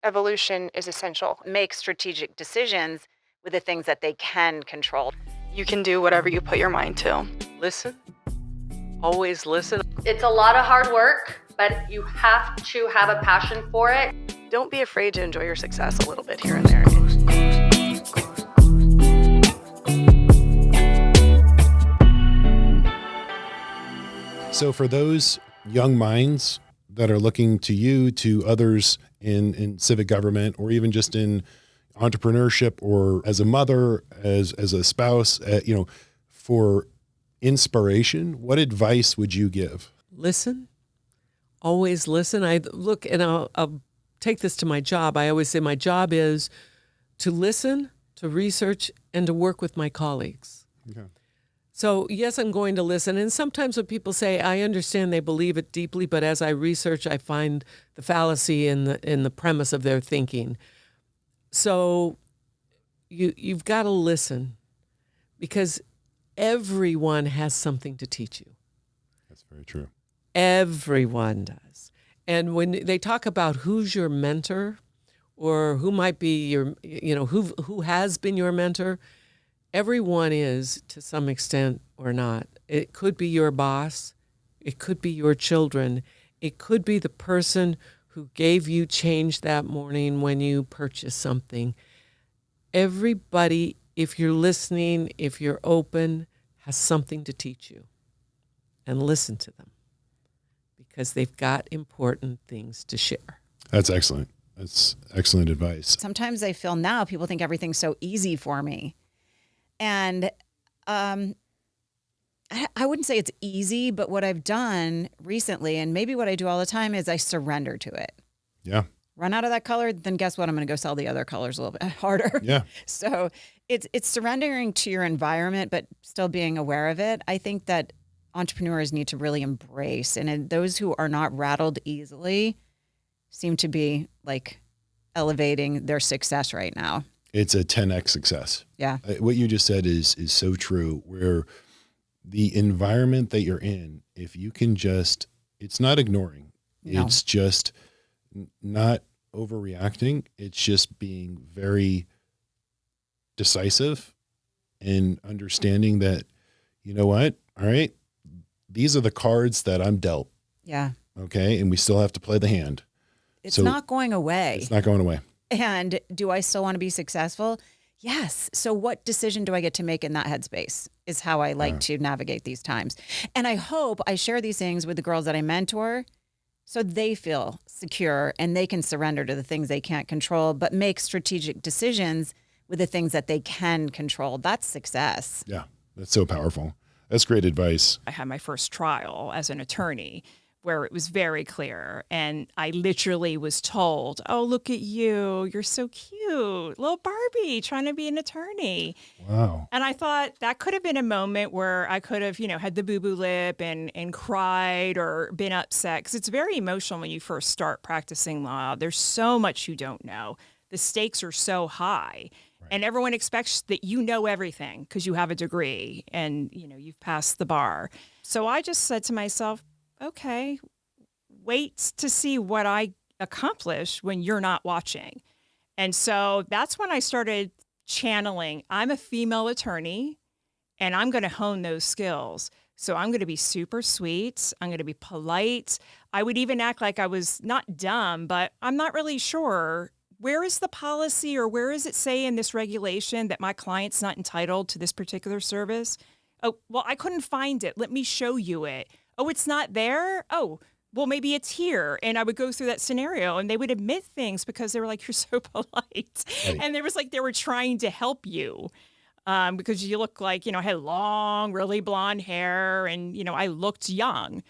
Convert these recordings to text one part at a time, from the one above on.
Evolution is essential. Make strategic decisions with the things that they can control. You can do whatever you put your mind to. Listen. Always listen. It's a lot of hard work, but you have to have a passion for it. Don't be afraid to enjoy your success a little bit here and there. So for those young minds that are looking to you, to others in civic government, or even just in entrepreneurship, or as a mother, as a spouse, for inspiration, what advice would you give? Listen. Always listen. I'll take this to my job. I always say my job is to listen, to research, and to work with my colleagues. Okay. So yes, I'm going to listen. And sometimes when people say, I understand they believe it deeply, but as I research, I find the fallacy in the premise of their thinking. So you've got to listen, because everyone has something to teach you. That's very true. Everyone does. And when they talk about who's your mentor, or who might be your, who has been your mentor, everyone is to some extent or not. It could be your boss. It could be your children. It could be the person who gave you change that morning when you purchased something. Everybody, if you're listening, if you're open, has something to teach you. And listen to them, because they've got important things to share. That's excellent. That's excellent advice. Sometimes I feel now people think everything's so easy for me. And I wouldn't say it's easy, but what I've done recently, and maybe what I do all the time, is I surrender to it. Yeah. Run out of that color, then guess what? I'm going to go sell the other colors a little bit harder. Yeah. So it's surrendering to your environment, but still being aware of it. I think that entrepreneurs need to really embrace, and those who are not rattled easily seem to be like elevating their success right now. It's a 10x success. Yeah. What you just said is so true, where the environment that you're in, if you can just, it's not ignoring, No. It's just not overreacting. It's just being very decisive and understanding that, you know what? All right, these are the cards that I'm dealt. Yeah. Okay. And we still have to play the hand. It's not going away. It's not going away. And do I still want to be successful? Yes. So what decision do I get to make in that headspace is how I like to navigate these times. And I hope I share these things with the girls that I mentor so they feel secure and they can surrender to the things they can't control, but make strategic decisions with the things that they can control. That's success. Yeah. That's so powerful. That's great advice. I had my first trial as an attorney where it was very clear. And I literally was told, oh, look at you. You're so cute. Little Barbie trying to be an attorney. Wow. And I thought that could have been a moment where I could have, had the boo-boo lip and cried or been upset. Because it's very emotional when you first start practicing law. There's so much you don't know. The stakes are so high. Right. And everyone expects that you know everything because you have a degree and, you've passed the bar. So I just said to myself, okay, wait to see what I accomplish when you're not watching. And so that's when I started channeling. I'm a female attorney and I'm going to hone those skills. So I'm going to be super sweet. I'm going to be polite. I would even act like I was not dumb, but I'm not really sure. Where is the policy or where does it say in this regulation that my client's not entitled to this particular service? Oh, well, I couldn't find it. Let me show you it. Oh, it's not there? Oh, well, maybe it's here. And I would go through that scenario and they would admit things because they were like, you're so polite. Right. And there was like, they were trying to help you because you look like, I had long, really blonde hair and, I looked young.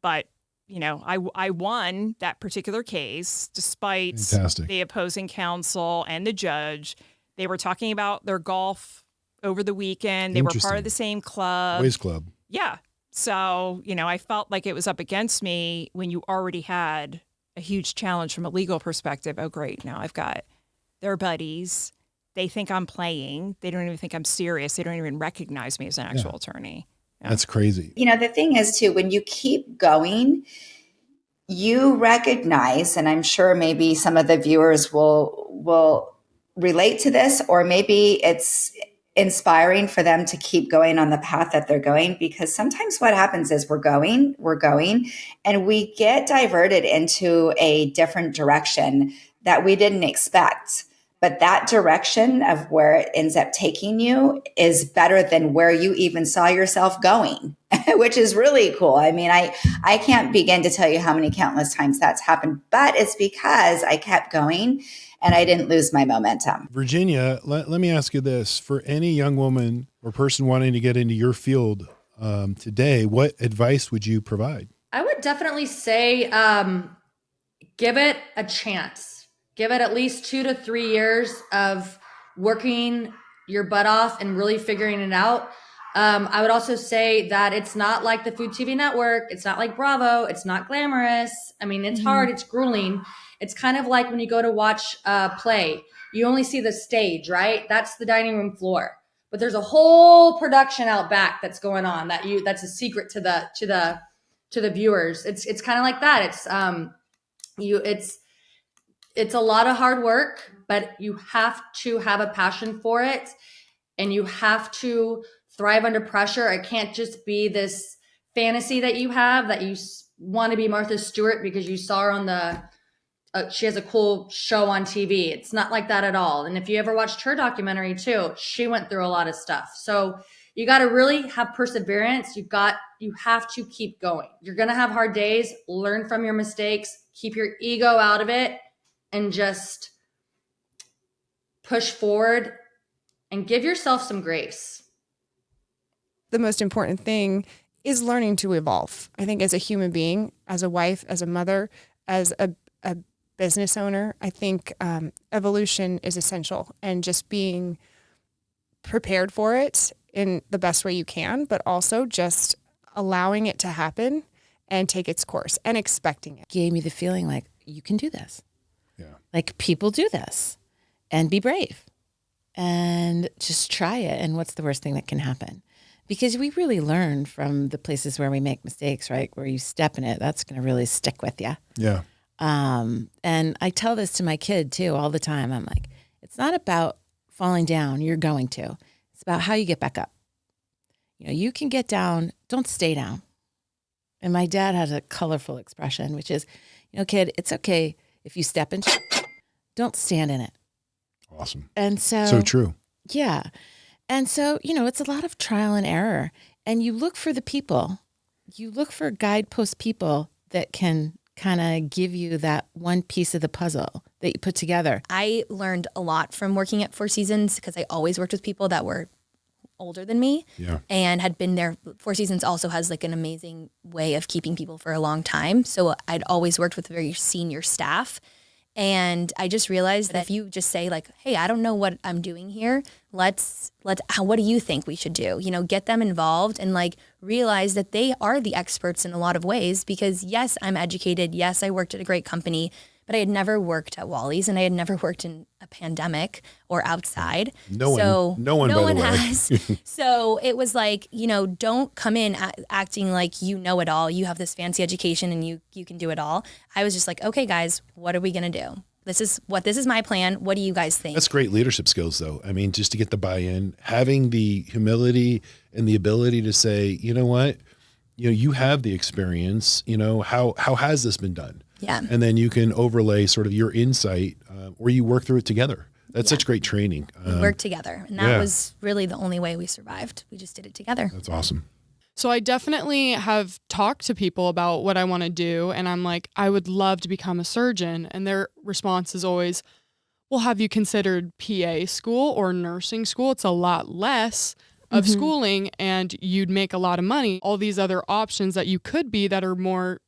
But, I won that particular case despite the opposing counsel and the judge. They were talking about their golf over the weekend. They were part of the same club. Boys club. Yeah. So, I felt like it was up against me when you already had a huge challenge from a legal perspective. Oh, great. Now I've got their buddies. They think I'm playing. They don't even think I'm serious. They don't even recognize me as an actual attorney. Yeah. That's crazy. The thing is, too, when you keep going, you recognize, and I'm sure maybe some of the viewers will relate to this, or maybe it's inspiring for them to keep going on the path that they're going, because sometimes what happens is we're going, and we get diverted into a different direction that we didn't expect. But that direction of where it ends up taking you is better than where you even saw yourself going, which is really cool. I mean, I can't begin to tell you how many countless times that's happened, but it's because I kept going and I didn't lose my momentum. Virginia, let me ask you this. For any young woman or person wanting to get into your field today, what advice would you provide? I would definitely say give it a chance. Give it at least 2 to 3 years of working your butt off and really figuring it out. I would also say that it's not like the Food TV network. It's not like Bravo. It's not glamorous. I mean, it's hard. It's grueling. It's kind of like when you go to watch a play. You only see the stage, right? That's the dining room floor. But there's a whole production out back that's going on that's a secret to the viewers. It's kind of like that. It's a lot of hard work, but you have to have a passion for it, and you have to thrive under pressure. It can't just be this fantasy that you have that you want to be Martha Stewart because you saw her on she has a cool show on TV. It's not like that at all. And if you ever watched her documentary too, she went through a lot of stuff. So you got to really have perseverance. You have to keep going. You're going to have hard days. Learn from your mistakes. Keep your ego out of it. And just push forward and give yourself some grace. The most important thing is learning to evolve. I think as a human being, as a wife, as a mother, as a business owner, I think evolution is essential, and just being prepared for it in the best way you can, but also just allowing it to happen and take its course and expecting it. Gave me the feeling like, you can do this. Yeah. Like, people do this, and be brave and just try it. And what's the worst thing that can happen? Because we really learn from the places where we make mistakes, right? Where you step in it, that's going to really stick with you. Yeah. And I tell this to my kid too all the time. I'm like, it's not about falling down. You're going to. It's about how you get back up. You can get down. Don't stay down. And my dad has a colorful expression, which is, kid, it's okay if you step into it, don't stand in it. Awesome. And So true. Yeah. And so, it's a lot of trial and error. And you look for the people. You look for guidepost people that can kind of give you that one piece of the puzzle that you put together. I learned a lot from working at Four Seasons because I always worked with people that were older than me and had been there. Four Seasons also has like an amazing way of keeping people for a long time. So I'd always worked with very senior staff. And I just realized that if you just say like, hey, I don't know what I'm doing here. What do you think we should do? Get them involved and like realize that they are the experts in a lot of ways, because yes, I'm educated. Yes, I worked at a great company, but I had never worked at Wally's, and I had never worked in a pandemic or outside. No one has. So it was like, don't come in acting like you know it all. You have this fancy education and you can do it all. I was just like, okay, guys, what are we going to do? This is my plan. What do you guys think? That's great leadership skills, though. I mean, just to get the buy-in, having the humility and the ability to say, you know what, you have the experience. How has this been done? Yeah. And then you can overlay sort of your insight, or you work through it together. That's such great training. We worked together, and that was really the only way we survived. We just did it together. That's awesome. So I definitely have talked to people about what I want to do, and I'm like, I would love to become a surgeon. And their response is always, well, have you considered PA school or nursing school? It's a lot less of schooling, and you'd make a lot of money. All these other options that you could be that are more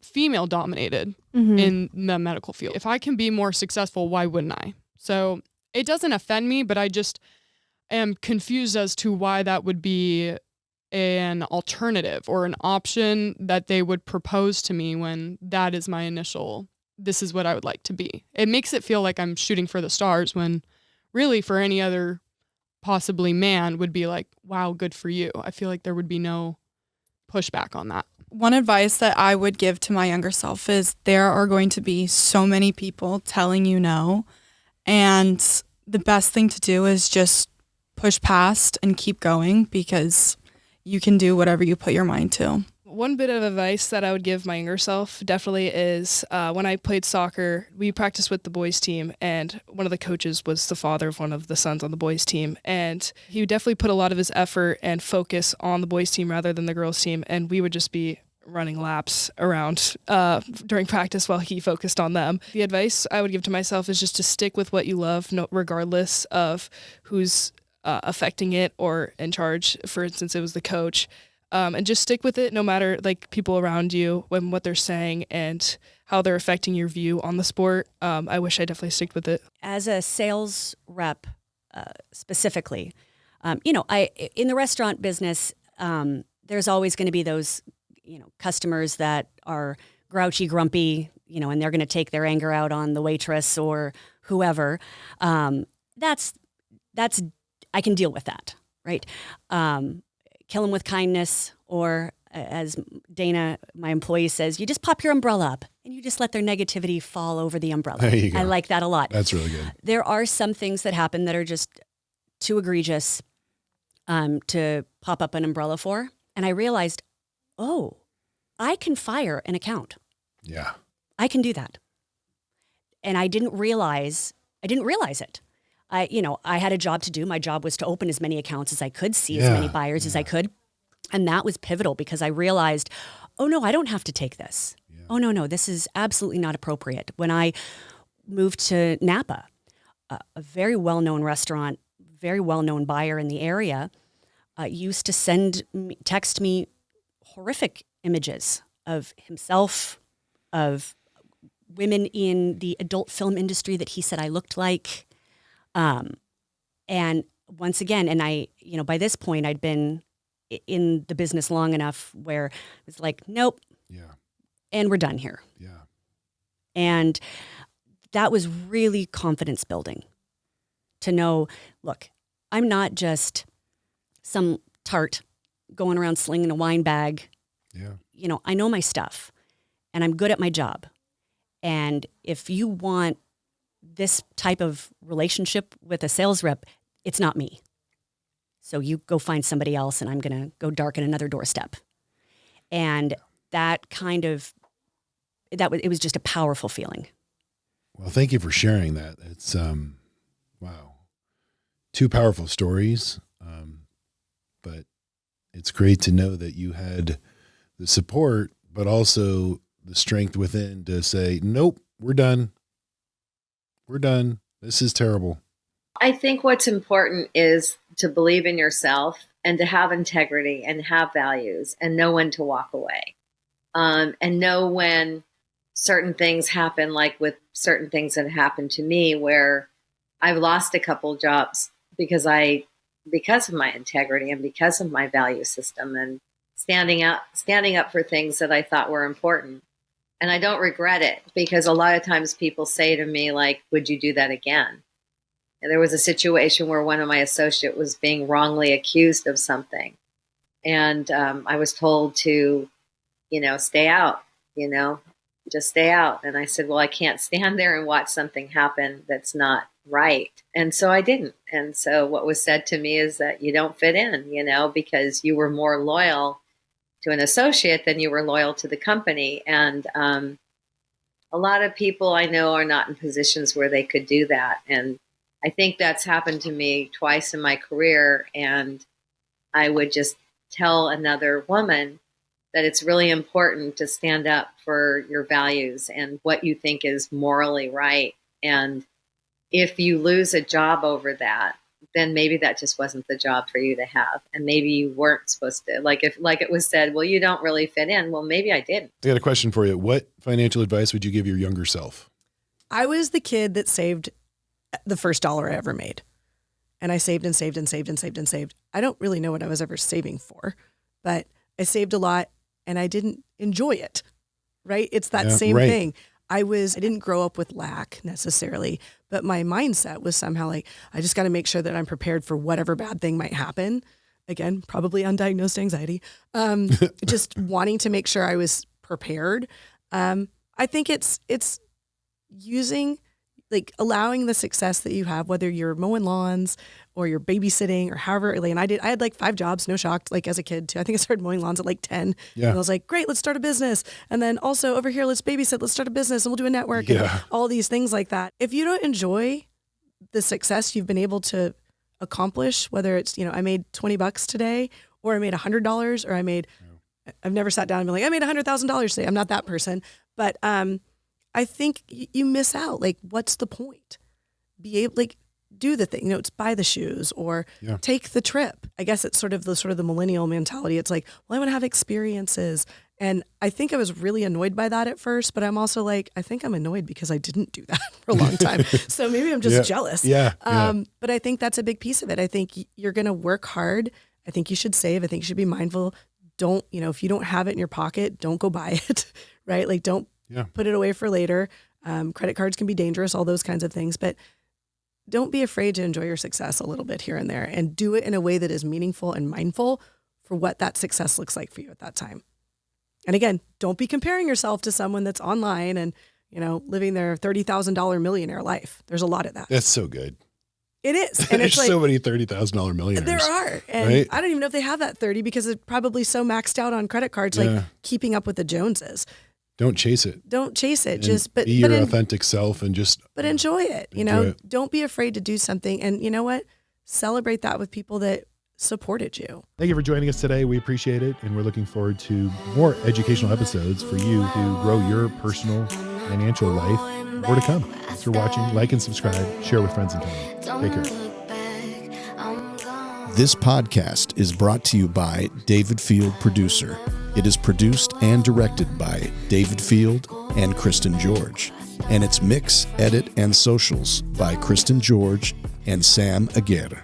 female dominated in the medical field. If I can be more successful, why wouldn't I? So it doesn't offend me, but I just am confused as to why that would be an alternative or an option that they would propose to me when that is my initial, this is what I would like to be. It makes it feel like I'm shooting for the stars when really for any other possibly man would be like, wow, good for you. I feel like there would be no pushback on that. one advice that I would give to my younger self is there are going to be so many people telling you no. And the best thing to do is just push past and keep going, because you can do whatever you put your mind to. One bit of advice that I would give my younger self definitely is when I played soccer, we practiced with the boys team, and one of the coaches was the father of one of the sons on the boys team. And he would definitely put a lot of his effort and focus on the boys team rather than the girls team. And we would just be running laps around during practice while he focused on them. The advice I would give to myself is just to stick with what you love, regardless of who's affecting it or in charge. For instance, it was the coach. And just stick with it no matter like people around you, when what they're saying and how they're affecting your view on the sport. I wish I definitely sticked with it. As a sales rep, specifically, I in the restaurant business, there's always going to be those, customers that are grouchy, grumpy, and they're going to take their anger out on the waitress or whoever. That's I can deal with that, right? Kill them with kindness, or as Dana, my employee, says, you just pop your umbrella up and you just let their negativity fall over the umbrella. There you go. I like that a lot. That's really good. There are some things that happen that are just too egregious to pop up an umbrella for. And I realized, I can fire an account. Yeah. I can do that. And I didn't realize it. I had a job to do. My job was to open as many accounts as I could, see as many buyers as I could. And that was pivotal, because I realized, oh no, I don't have to take this. Yeah. Oh no, this is absolutely not appropriate. When I moved to Napa, a very well-known restaurant, very well-known buyer in the area, used to text me horrific images of himself, of women in the adult film industry that he said I looked like. And once again, and I, by this point I'd been in the business long enough where it was like, nope. Yeah. And we're done here. Yeah. And that was really confidence building to know, look, I'm not just some tart going around slinging a wine bag. Yeah. I know my stuff and I'm good at my job. And if you want this type of relationship with a sales rep, it's not me. So you go find somebody else, and I'm going to go darken another doorstep. And it was just a powerful feeling. Well, thank you for sharing that. It's, wow. Two powerful stories. But it's great to know that you had the support, but also the strength within to say, nope, we're done. We're done. This is terrible. I think what's important is to believe in yourself and to have integrity and have values and know when to walk away. And know when certain things happen, like with certain things that happened to me, where I've lost a couple jobs because of my integrity and because of my value system and standing up for things that I thought were important. And I don't regret it, because a lot of times people say to me, like, would you do that again? And there was a situation where one of my associates was being wrongly accused of something. And I was told to, stay out, just stay out. And I said, well, I can't stand there and watch something happen that's not right. And so I didn't. And so what was said to me is that you don't fit in, because you were more loyal to an associate than you were loyal to the company. And a lot of people I know are not in positions where they could do that. And I think that's happened to me twice in my career. And I would just tell another woman that it's really important to stand up for your values and what you think is morally right. And if you lose a job over that, then maybe that just wasn't the job for you to have. And maybe you weren't supposed to, like it was said, well, you don't really fit in. Well, maybe I didn't. I got a question for you. What financial advice would you give your younger self? I was the kid that saved the first dollar I ever made. And I saved and saved and saved and saved and saved. I don't really know what I was ever saving for, but I saved a lot and I didn't enjoy it, right? It's that same thing. I didn't grow up with lack necessarily, but my mindset was somehow like, I just got to make sure that I'm prepared for whatever bad thing might happen. again, probably undiagnosed anxiety, just wanting to make sure I was prepared. I think it's using, like, allowing the success that you have, whether you're mowing lawns or you're babysitting or however, like, and I had like 5 jobs, no shock, like as a kid too. I think I started mowing lawns at like 10. Yeah. And I was like, great, let's start a business. And then also over here, let's babysit, let's start a business and we'll do a network and all these things like that. If you don't enjoy the success you've been able to accomplish, whether it's, I made $20 today, or I made $100, or I've never sat down and been like, I made $100,000 today. I'm not that person, but, I think you miss out. Like, what's the point? Be able, like, do the thing, it's buy the shoes or take the trip. I guess it's sort of the millennial mentality. It's like, well, I want to have experiences. And I think I was really annoyed by that at first, but I'm also like, I think I'm annoyed because I didn't do that for a long time. So maybe I'm just jealous. But I think that's a big piece of it. I think you're going to work hard. I think you should save. I think you should be mindful. Don't, if you don't have it in your pocket, don't go buy it, right? Like, don't put it away for later. Credit cards can be dangerous, all those kinds of things, but don't be afraid to enjoy your success a little bit here and there, and do it in a way that is meaningful and mindful for what that success looks like for you at that time. And again, don't be comparing yourself to someone that's online and, living their $30,000 millionaire life. There's a lot of that. That's so good. It is. And There's it's like, so many $30,000 millionaires. there are. And right? I don't even know if they have that 30 because it's probably so maxed out on credit cards, like keeping up with the Joneses. Don't chase it. Don't chase it. And be your authentic self and just. But enjoy it. Enjoy it. Don't be afraid to do something. And you know what? Celebrate that with people that supported you. Thank you for joining us today. We appreciate it. And we're looking forward to more educational episodes for you to grow your personal financial life. More to come. Thanks for watching. Like and subscribe. Share with friends and family. Take care. This podcast is brought to you by David Field Producer. It is produced and directed by David Field and Kristen George. And it's mix, edit, and socials by Kristen George and Sam Aguirre.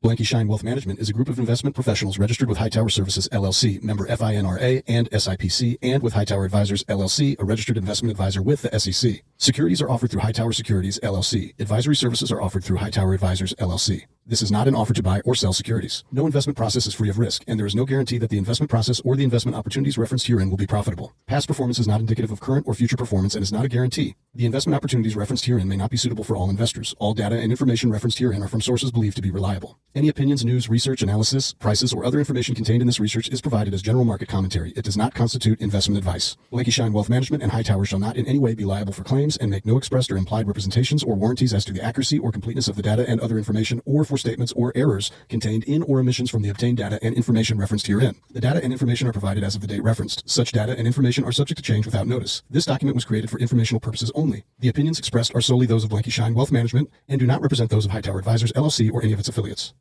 Blanky Shine Wealth Management is a group of investment professionals registered with Hightower Services, LLC, member FINRA and SIPC, and with Hightower Advisors, LLC, a registered investment advisor with the SEC. Securities are offered through Hightower Securities, LLC. Advisory services are offered through Hightower Advisors, LLC. This is not an offer to buy or sell securities. No investment process is free of risk, and there is no guarantee that the investment process or the investment opportunities referenced herein will be profitable. Past performance is not indicative of current or future performance and is not a guarantee. The investment opportunities referenced herein may not be suitable for all investors. All data and information referenced herein are from sources believed to be reliable. Any opinions, news, research, analysis, prices, or other information contained in this research is provided as general market commentary. It does not constitute investment advice. Blanky Shine Wealth Management and Hightower shall not in any way be liable for claims and make no expressed or implied representations or warranties as to the accuracy or completeness of the data and other information, or for statements or errors contained in or omissions from the obtained data and information referenced herein. The data and information are provided as of the date referenced. Such data and information are subject to change without notice. This document was created for informational purposes only. The opinions expressed are solely those of Blanky Shine Wealth Management and do not represent those of Hightower Advisors, LLC, or any of its affiliates.